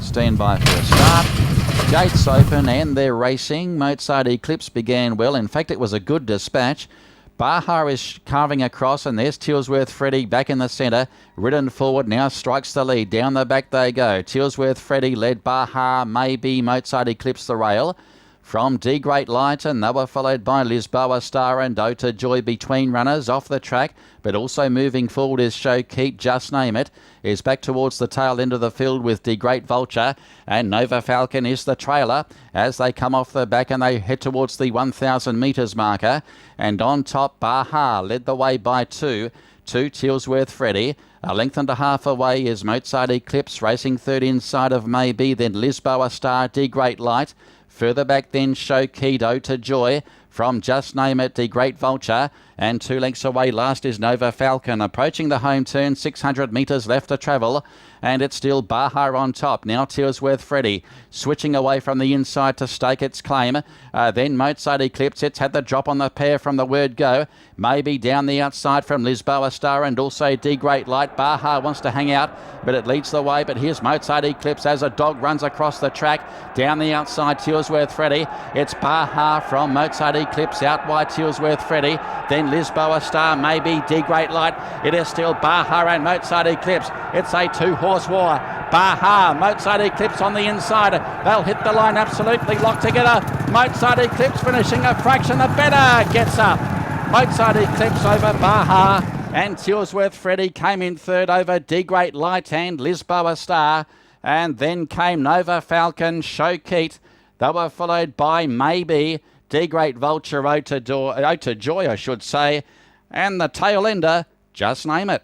Stand by for a start. Gates open and they're racing. Mozart Eclipse began well. In fact, it was a good dispatch. Baja is carving across, and there's Tilsworth Freddie back in the centre. Ridden forward, now strikes the lead. Down the back they go. Tilsworth Freddie led Baja, maybe Mozart Eclipse the rail. From D Great Light, and they were followed by Lisboa Star and Ota Joy between runners off the track, but also moving forward is Show Keep, Just Name It, is back towards the tail end of the field with D Great Vulture, and Nova Falcon is the trailer as they come off the back and they head towards the 1,000 metres marker. And on top, Baja led the way by two Tilsworth Freddie. A length and a half away is Mozart Eclipse, racing third inside of Maybe, then Lisboa Star, D Great Light. Further back then, Show Keto to Joy from Just Name It, the Great Vulture. And 2 lengths away last is Nova Falcon. Approaching the home turn, 600 metres left to travel. And it's still Baja on top. Now Tilsworth Freddie switching away from the inside to stake its claim. Then Mozart Eclipse. It's had the drop on the pair from the word go. Maybe down the outside from Lisboa Star and also D Great Light. Baja wants to hang out, but it leads the way. But here's Mozart Eclipse as a dog runs across the track. Down the outside, Tilsworth Freddie. It's Baja from Mozart Eclipse. Out wide, Tilsworth Freddie. Then Lisboa Star, maybe D Great Light. It is still Baja and Mozart Eclipse. It's a two-horse war. Baja, Mozart Eclipse on the inside. They'll hit the line absolutely locked together. Mozart Eclipse finishing a fraction the better. Gets up. Mozart Eclipse over Baja. And Tilsworth Freddie came in third over D Great Light and Lisboa Star. And then came Nova Falcon, Show Keat. They were followed by Maybe, D Great Vulture, Ota Joy, I should say. And the tail ender, Just Name It.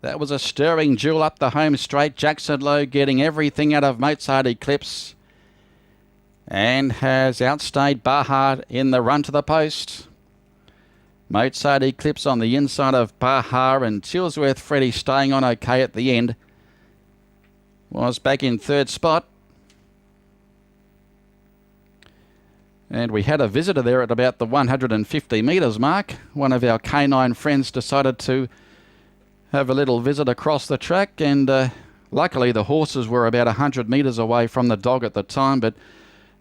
That was a stirring duel up the home straight. Jackson Lowe getting everything out of Mozart Eclipse and has outstayed Baja in the run to the post. Mozart Eclipse on the inside of Baja, and Tilsworth Freddie staying on okay at the end. Was back in third spot. And we had a visitor there at about the 150 metres mark. One of our canine friends decided to have a little visit across the track, and luckily the horses were about 100 metres away from the dog at the time, but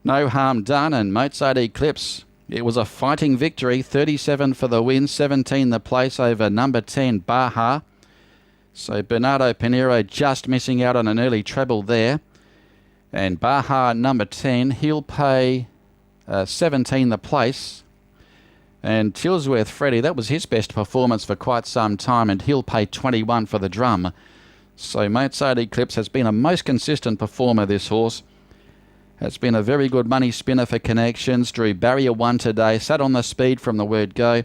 no harm done. And Mozart Eclipse, it was a fighting victory, 37 for the win, 17 the place over number 10 Baja. So Bernardo Pinheiro just missing out on an early treble there. And Baja number 10, he'll pay 17 the place. And Tilsworth Freddie, that was his best performance for quite some time, and he'll pay 21 for the drum. So Mozart Eclipse has been a most consistent performer, this horse. Has been a very good money spinner for connections. Drew barrier 1 today, sat on the speed from the word go,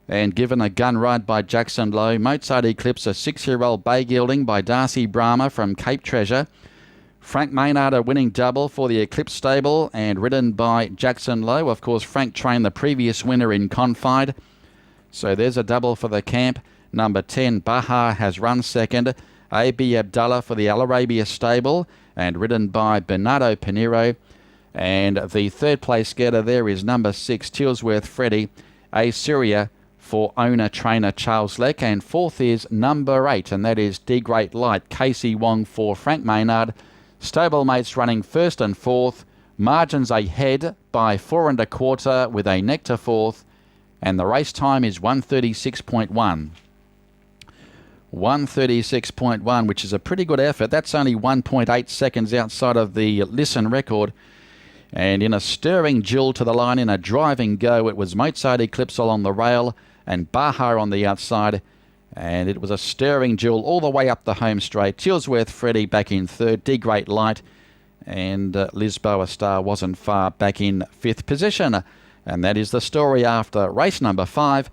and given a gun ride by Jackson Lowe. Mozart Eclipse, a 6-year-old bay gelding by Darcy Brahma from Cape Treasure. Frank Maynard, a winning double for the Eclipse stable and ridden by Jackson Lowe. Of course, Frank trained the previous winner in Confide. So there's a double for the camp. Number 10, Baja, has run second. A.B. Abdullah for the Al Arabia stable and ridden by Bernardo Pinheiro. And the third place getter there is number 6, Tilsworth Freddie, A. Syria for owner-trainer Charles Leck. And fourth is number 8, and that is D Great Light, Casey Wong for Frank Maynard. Stablemates running first and fourth. Margins ahead by 4 1/4 with a neck to fourth. And the race time is 1:36.1. 1:36.1, which is a pretty good effort. That's only 1.8 seconds outside of the Listen record. And in a stirring duel to the line, in a driving go, it was Mozart Eclipse along the rail and Baja on the outside. And it was a stirring duel all the way up the home straight. Tilsworth Freddie back in third, D Great Light, and Lisboa Star wasn't far back in fifth position. And that is the story after race number 5.